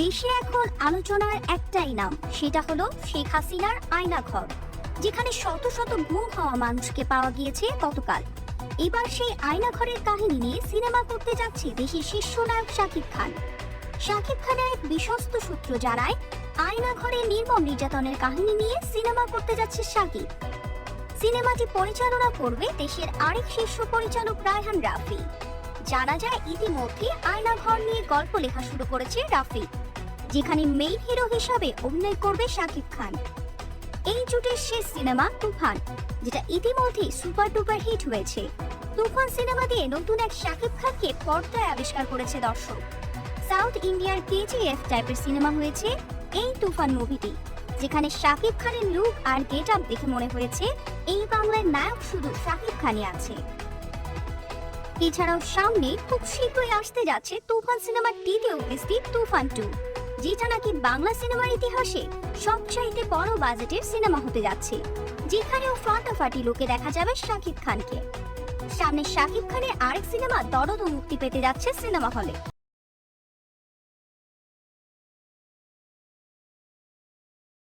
দেশে এখন আলোচনার একটাই নাম, সেটা হলো শেখ হাসিনার আয়নাঘর, যেখানে শত শত গুম হওয়া মানুষকে পাওয়া গিয়েছে গতকাল। এবার সেই আয়নাঘরের কাহিনী নিয়ে সিনেমা করতে যাচ্ছে দেশের শীর্ষ নায়ক শাকিব খান। শাকিব খানের এক বিশ্বস্ত সূত্র জানায়, আয়নাঘরে নির্মম নির্যাতনের কাহিনী নিয়ে সিনেমা করতে যাচ্ছে শাকিব। সিনেমাটি পরিচালনা করবে দেশের আরেক শীর্ষ পরিচালক রায়হান রাফি। জানা যায় ইতিমধ্যে আয়নাঘর নিয়ে গল্প লেখা শুরু করেছে রাফি, যেখানে মেইন হিরো হিসাবে অভিনয় করবে শাকিব খান। এই জুটের শেষ সিনেমা তুফান, যেটা ইতিমধ্যে সুপার ডুপার হিট হয়েছে। তুফান সিনেমা দিয়ে নতুন এক শাকিব খানকে পর্দায় আবিষ্কার করেছে দর্শক। সাউথ ইন্ডিয়ার কেজিএফ টাইপের সিনেমা হয়েছে এই তুফান মুভিটি, যেখানে শাকিব খানের লুক আর গেট আপ দেখে মনে হয়েছে এই বাংলার নায়ক শুধু শাকিব খানই আছে। এছাড়াও সামনে খুব শীঘ্রই আসতে যাচ্ছে তুফান সিনেমার দ্বিতীয় কিস্তি তুফান 2, যেটা নাকি বাংলা সিনেমার ইতিহাসে সবচাইতে বড় বাজেটের সিনেমা হতে যাচ্ছে, যেখানেও ফাটাফাটি লুকে দেখা যাবে শাকিব খানকে। সামনে শাকিব খানের আরেক সিনেমা দরদও মুক্তি পেতে যাচ্ছে সিনেমা হলে।